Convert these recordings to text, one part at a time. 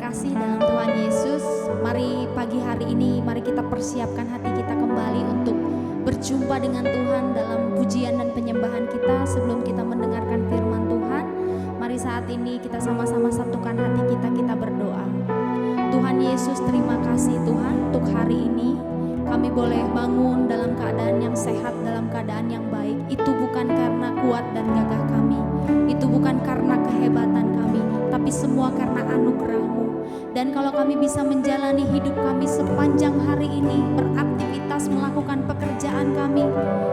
kasih dalam Tuhan Yesus. Mari pagi hari ini, mari kita persiapkan hati kita kembali untuk berjumpa dengan Tuhan dalam pujian dan penyembahan kita. Sebelum kita mendengarkan firman Tuhan, mari saat ini kita sama-sama satukan hati kita, kita berdoa. Tuhan Yesus, terima kasih Tuhan untuk hari ini. Kami boleh bangun dalam keadaan yang sehat, dalam keadaan yang baik. Itu bukan karena kuat dan gagah kami, itu bukan karena kehebatan kami, tapi semua karena anugerah-Mu. Dan kalau kami bisa menjalani hidup kami sepanjang hari ini, beraktivitas, melakukan pekerjaan kami,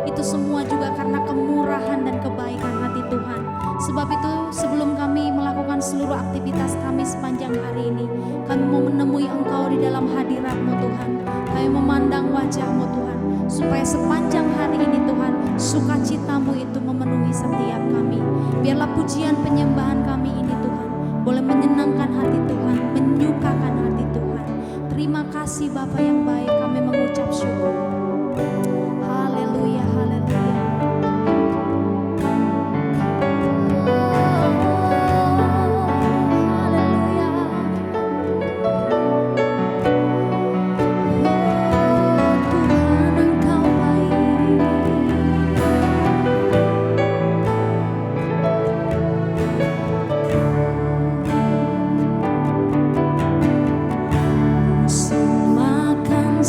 itu semua juga karena kemurahan dan kebaikan hati Tuhan. Sebab itu sebelum kami melakukan seluruh aktivitas kami sepanjang hari ini, kami mau menemui Engkau di dalam hadirat-Mu Tuhan. Kami memandang wajah-Mu Tuhan, supaya sepanjang hari ini Tuhan, sukacita-Mu itu memenuhi setiap kami. Biarlah pujian penyembahan kami ini Tuhan boleh menyenangkan hati Tuhan, menyukakan hati Tuhan. Terima kasih Bapa yang baik, kami mengucap syukur. Haleluya, haleluya. Semakan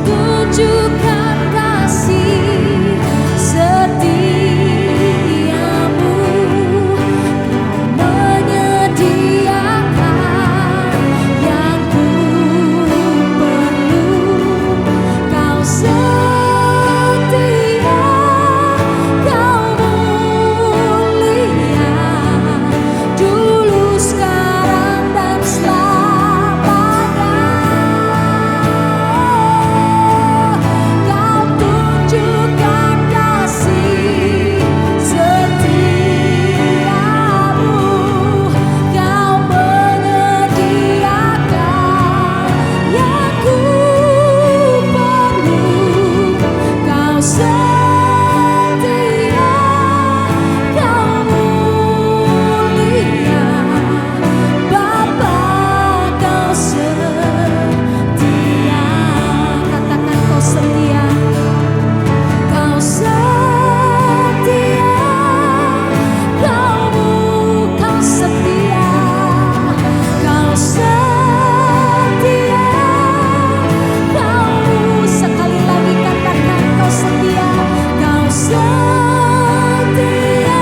tunjukkan kasih setiamu, kau menyediakan yang ku perlu, kau setia, kau mulia, dulu, sekarang, dan selamanya. Kau tunjukkan kasih setiamu, kau menyediakan yang ku perlu, kau setia, kau mulia, Bapa, kau setia. Katakan kau setia, kau setia, kau setia, kau setia, kau sekali lagi katakan kau setia, kau setia,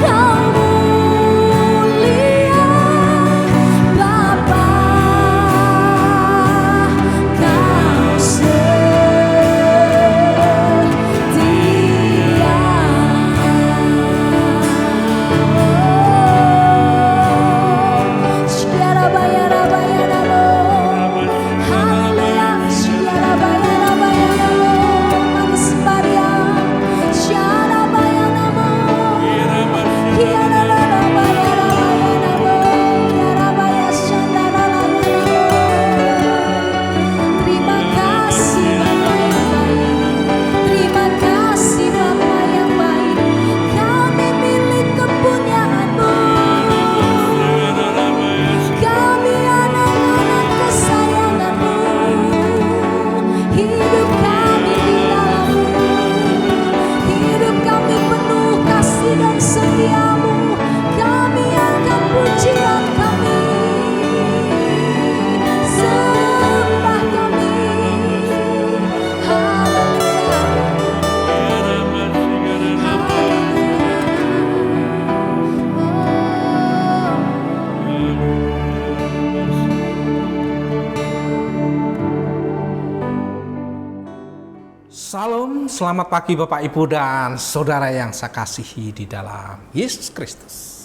kau mulia, Bapa, kau Terima kasih Bapa yang baik, terima kasih Bapa yang baik, kami milik kepunyaan-Mu, kami anak-anak kesayangan-Mu, hidup kami di dalam-Mu, hidup kami penuh kasih dan setia-Mu, kami akan pujian kami, sembah kami, haleluya, Salam, selamat pagi Bapak Ibu dan Saudara yang saya kasihi di dalam Yesus Kristus.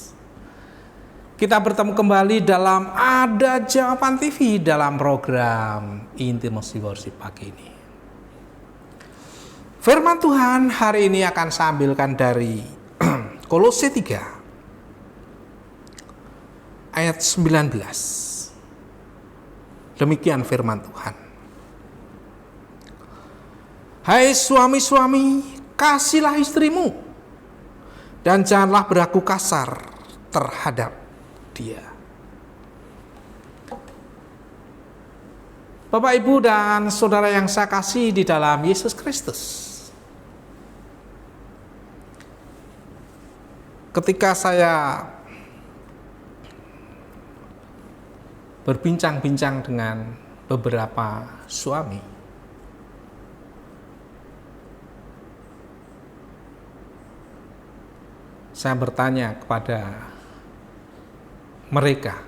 Kita bertemu kembali dalam Ada Jawaban TV dalam program Intimacy Worship pagi ini. Firman Tuhan hari ini akan saya ambilkan dari Kolose 3 ayat 19. Demikian firman Tuhan. Hai suami-suami, kasihilah istrimu dan janganlah berlaku kasar terhadap dia. Bapak, Ibu, dan Saudara yang saya kasih di dalam Yesus Kristus. Ketika saya berbincang-bincang dengan beberapa suami, saya bertanya kepada mereka,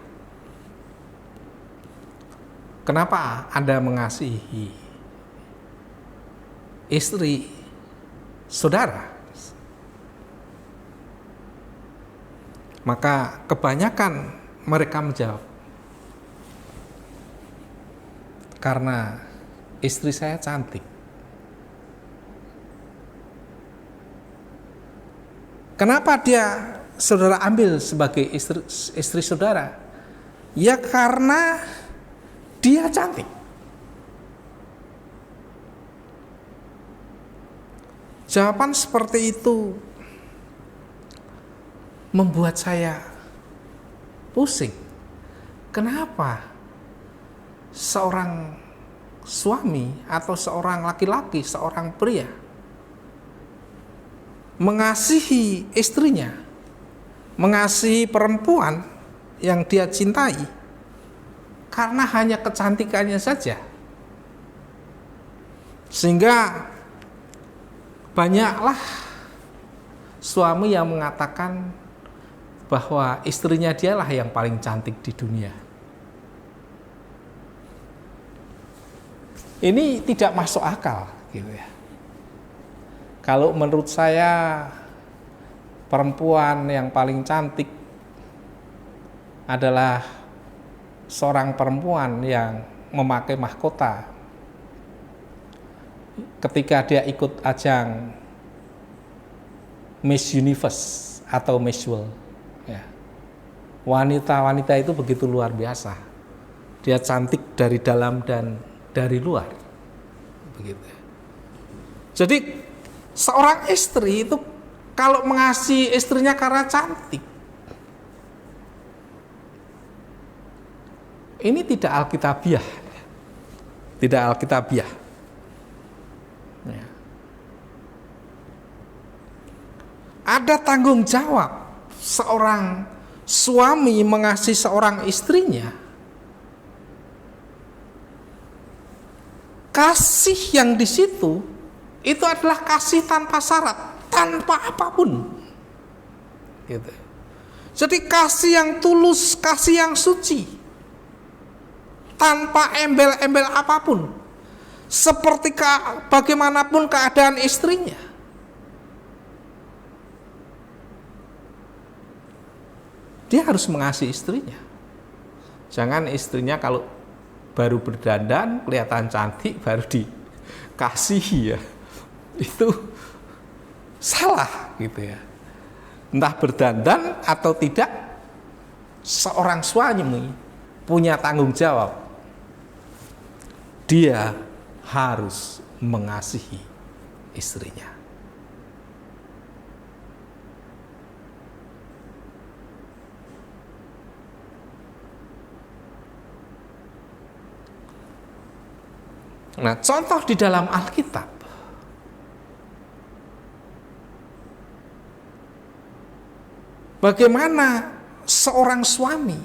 kenapa Anda mengasihi istri saudara? Maka kebanyakan mereka menjawab, karena istri saya cantik. Kenapa dia saudara ambil sebagai istri saudara? Ya karena dia cantik. Jawaban seperti itu membuat saya pusing. Kenapa seorang suami atau seorang laki-laki, seorang pria mengasihi istrinya, mengasihi perempuan yang dia cintai karena hanya kecantikannya saja? Sehingga banyaklah suami yang mengatakan bahwa istrinya dialah yang paling cantik di dunia. Ini tidak masuk akal gitu ya. Kalau menurut saya perempuan yang paling cantik adalah seorang perempuan yang memakai mahkota ketika dia ikut ajang Miss Universe atau Miss World. Ya. Wanita-wanita itu begitu luar biasa. Dia cantik dari dalam dan dari luar. Begitu. Jadi seorang istri itu kalau mengasihi istrinya karena cantik, ini tidak alkitabiah. Tidak alkitabiah. Ya. Ada tanggung jawab seorang suami mengasihi seorang istrinya. Kasih yang di situ itu adalah kasih tanpa syarat, tanpa apapun. Gitu. Jadi kasih yang tulus, kasih yang suci, tanpa embel-embel apapun. Seperti bagaimanapun keadaan istrinya. Dia harus mengasihi istrinya. Jangan istrinya kalau baru berdandan kelihatan cantik baru dikasihi ya. Itu salah gitu ya. Entah berdandan atau tidak, seorang suami punya tanggung jawab. Dia harus mengasihi istrinya. Nah, contoh di dalam Alkitab, bagaimana seorang suami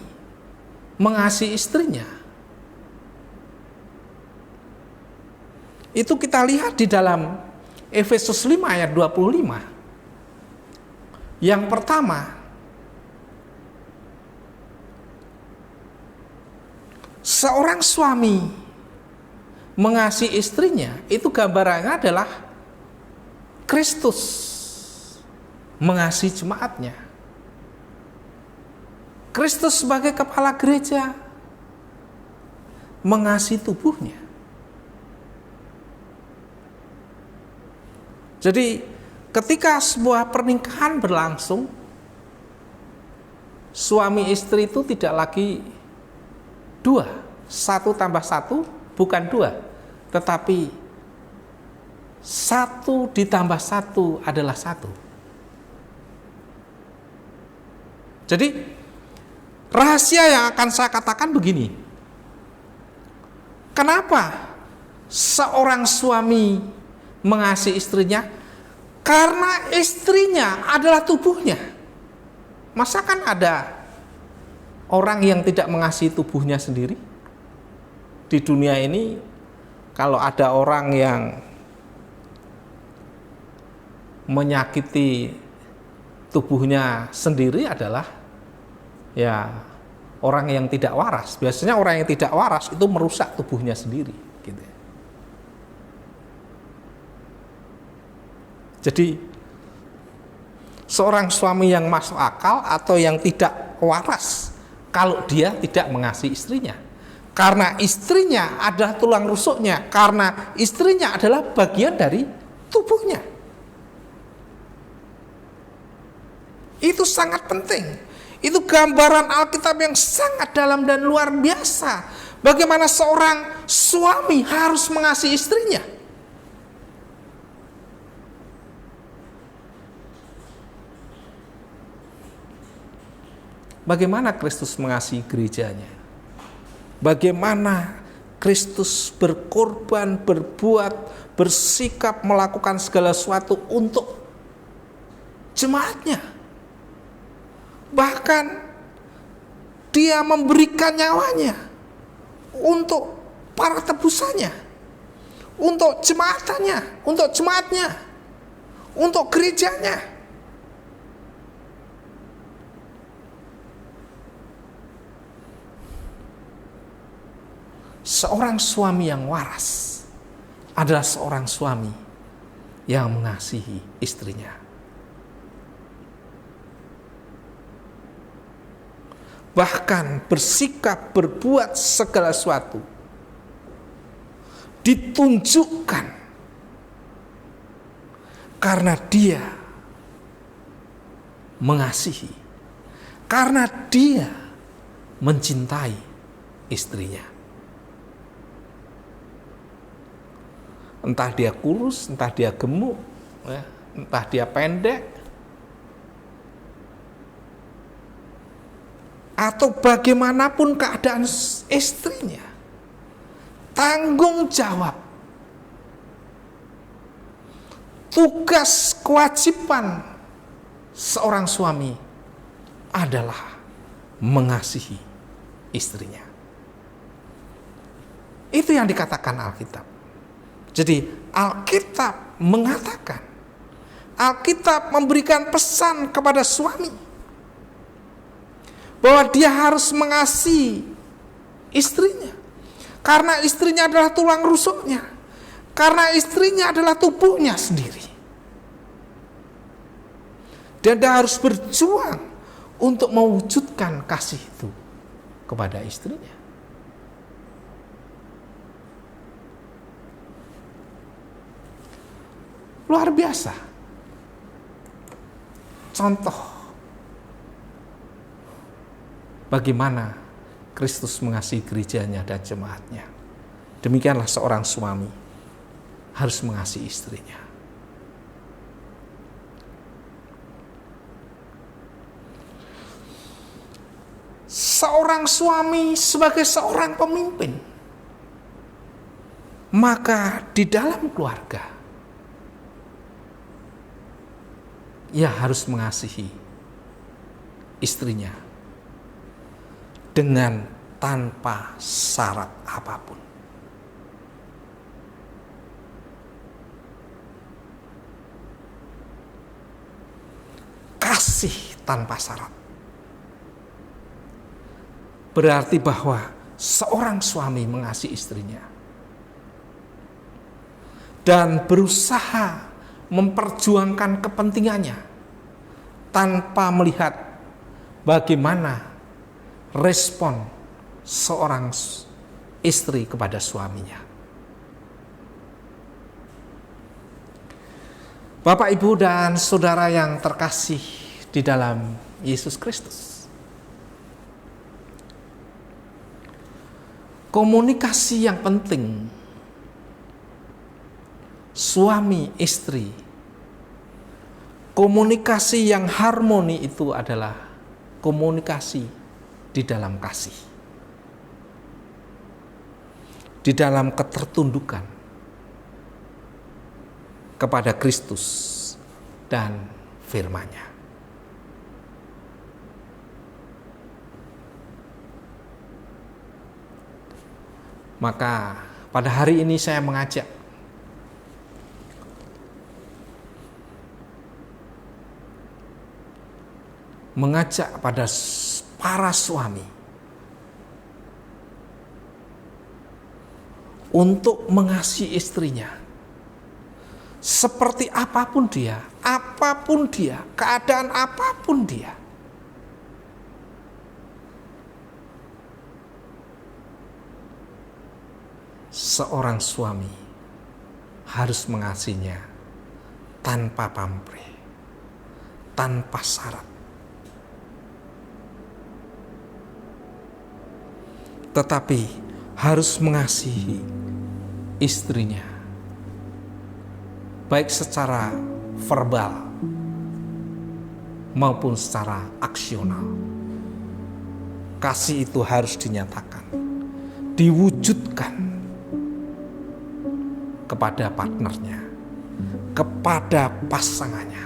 mengasihi istrinya. Itu kita lihat di dalam Efesus 5 ayat 25. Yang pertama, seorang suami mengasihi istrinya, itu gambarannya adalah Kristus mengasihi jemaatnya. Kristus sebagai kepala gereja mengasihi tubuhnya. Jadi ketika sebuah pernikahan berlangsung, suami istri itu tidak lagi dua, 1 tambah 1 bukan 2, tetapi 1 ditambah 1 adalah 1. Jadi rahasia yang akan saya katakan begini. Kenapa seorang suami mengasihi istrinya? Karena istrinya adalah tubuhnya. Masa kan ada orang yang tidak mengasihi tubuhnya sendiri? Di dunia ini kalau ada orang yang menyakiti tubuhnya sendiri adalah ya orang yang tidak waras. Biasanya orang yang tidak waras itu merusak tubuhnya sendiri gitu. Jadi seorang suami yang masuk akal atau yang tidak waras kalau dia tidak mengasihi istrinya. Karena istrinya adalah tulang rusuknya, karena istrinya adalah bagian dari tubuhnya. Itu sangat penting. Itu gambaran Alkitab yang sangat dalam dan luar biasa. Bagaimana seorang suami harus mengasihi istrinya. Bagaimana Kristus mengasihi gerejanya? Bagaimana Kristus berkorban, berbuat, bersikap, melakukan segala sesuatu untuk jemaatnya. Bahkan dia memberikan nyawanya untuk para tebusannya, untuk jemaatnya, untuk jemaatnya, untuk gerejanya. Seorang suami yang waras adalah seorang suami yang mengasihi istrinya. Bahkan bersikap berbuat segala sesuatu ditunjukkan karena dia mengasihi, karena dia mencintai istrinya. Entah dia kurus, entah dia gemuk, ya, entah dia pendek, atau bagaimanapun keadaan istrinya, tanggung jawab, tugas, kewajiban seorang suami adalah mengasihi istrinya. Itu yang dikatakan Alkitab. Jadi Alkitab mengatakan, Alkitab memberikan pesan kepada suami bahwa dia harus mengasihi istrinya, karena istrinya adalah tulang rusuknya, karena istrinya adalah tubuhnya sendiri. Dan dia harus berjuang untuk mewujudkan kasih itu kepada istrinya. Luar biasa. Contoh bagaimana Kristus mengasihi gerejanya dan jemaatnya. Demikianlah seorang suami harus mengasihi istrinya. Seorang suami sebagai seorang pemimpin, maka di dalam keluarga ia harus mengasihi istrinya dengan tanpa syarat apapun. Kasih tanpa syarat berarti bahwa seorang suami mengasihi istrinya dan berusaha memperjuangkan kepentingannya tanpa melihat bagaimana respon seorang istri kepada suaminya. Bapak, Ibu, dan saudara yang terkasih di dalam Yesus Kristus, komunikasi yang penting suami istri, komunikasi yang harmoni itu adalah komunikasi di dalam kasih, di dalam ketertundukan kepada Kristus dan firman-Nya. Maka pada hari ini saya mengajak pada para suami untuk mengasihi istrinya seperti apapun dia, keadaan apapun dia. Seorang suami harus mengasihinya tanpa pamrih, tanpa syarat. Tetapi harus mengasihi istrinya, baik secara verbal maupun secara aksional. Kasih itu harus dinyatakan, diwujudkan kepada partnernya, kepada pasangannya.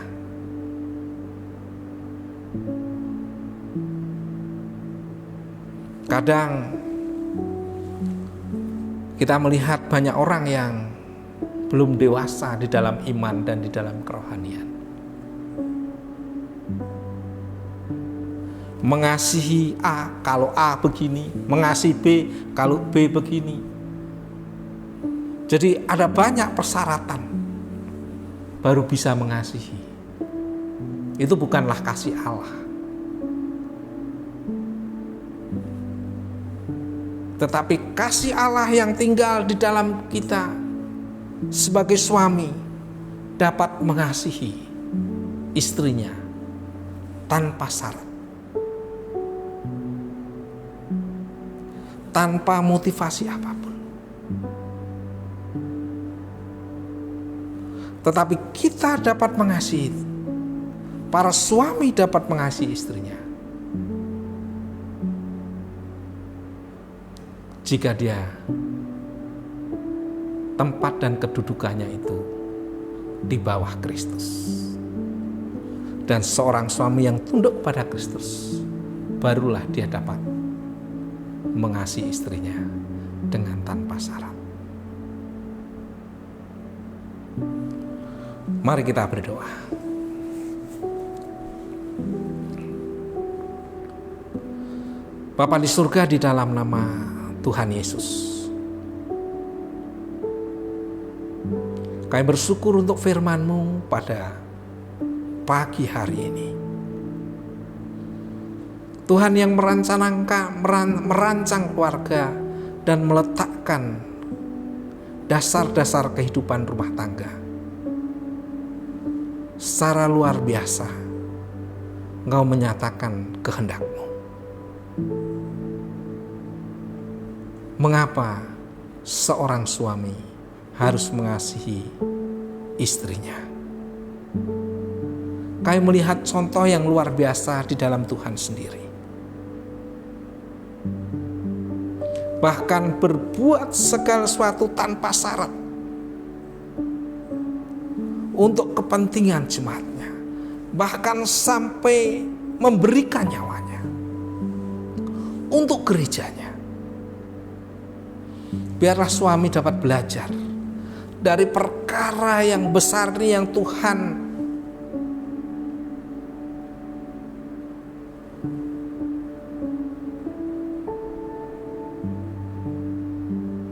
Kadang kita melihat banyak orang yang belum dewasa di dalam iman dan di dalam kerohanian. Mengasihi A kalau A begini, mengasihi B kalau B begini. Jadi ada banyak persyaratan baru bisa mengasihi. Itu bukanlah kasih Allah. Tetapi kasih Allah yang tinggal di dalam kita sebagai suami dapat mengasihi istrinya tanpa syarat, tanpa motivasi apapun. Tetapi kita dapat mengasihi, para suami dapat mengasihi istrinya jika dia tempat dan kedudukannya itu di bawah Kristus. Dan seorang suami yang tunduk pada Kristus, barulah dia dapat mengasihi istrinya dengan tanpa syarat. Mari kita berdoa. Bapa di surga, di dalam nama Tuhan Yesus, kami bersyukur untuk firman-Mu pada pagi hari ini. Tuhan yang merancang keluarga dan meletakkan dasar-dasar kehidupan rumah tangga secara luar biasa. Engkau menyatakan kehendak-Mu. Mengapa seorang suami harus mengasihi istrinya? Kami melihat contoh yang luar biasa di dalam Tuhan sendiri. Bahkan berbuat segala sesuatu tanpa syarat untuk kepentingan jemaatnya. Bahkan sampai memberikan nyawanya untuk gerejanya. Biarlah suami dapat belajar dari perkara yang besar ini yang Tuhan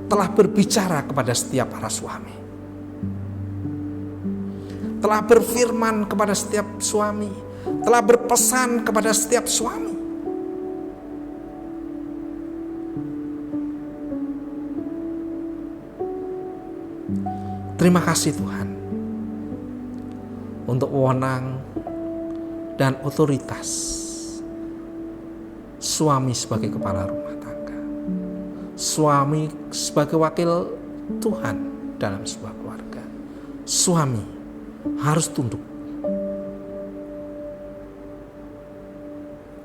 telah berbicara kepada setiap para suami. Telah berfirman kepada setiap suami, telah berpesan kepada setiap suami. Terima kasih Tuhan untuk wewenang dan otoritas suami sebagai kepala rumah tangga, suami sebagai wakil Tuhan dalam sebuah keluarga. Suami harus tunduk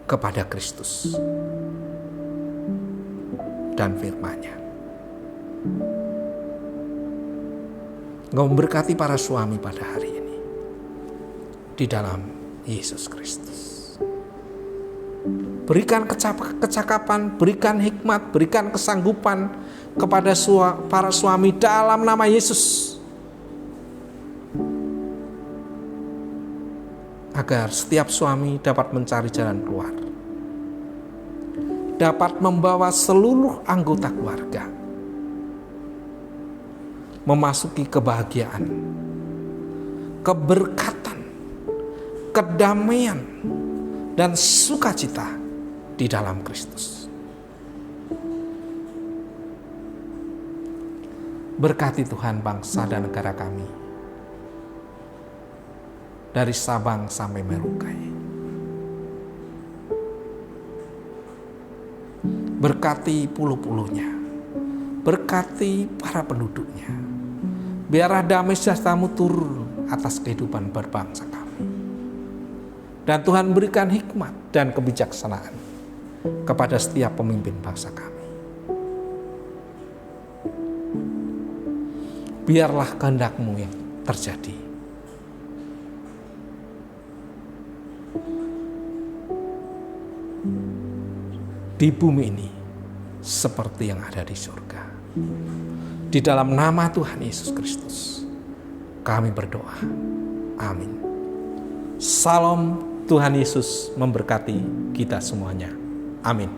kepada Kristus dan firman-Nya. Engkau memberkati para suami pada hari ini di dalam Yesus Kristus. Berikan kecakapan, berikan hikmat, berikan kesanggupan kepada para suami dalam nama Yesus, agar setiap suami dapat mencari jalan keluar, dapat membawa seluruh anggota keluarga memasuki kebahagiaan, keberkatan, kedamaian, dan sukacita di dalam Kristus. Berkati Tuhan bangsa dan negara kami, dari Sabang sampai Merauke. Berkati pulau-pulaunya, berkati para penduduknya. Biarlah damai sejahtera-Mu turun atas kehidupan berbangsa kami. Dan Tuhan berikan hikmat dan kebijaksanaan kepada setiap pemimpin bangsa kami. Biarlah kehendak-Mu yang terjadi. Di bumi ini seperti yang ada di surga. Di dalam nama Tuhan Yesus Kristus, kami berdoa. Amin. Salam, Tuhan Yesus memberkati kita semuanya. Amin.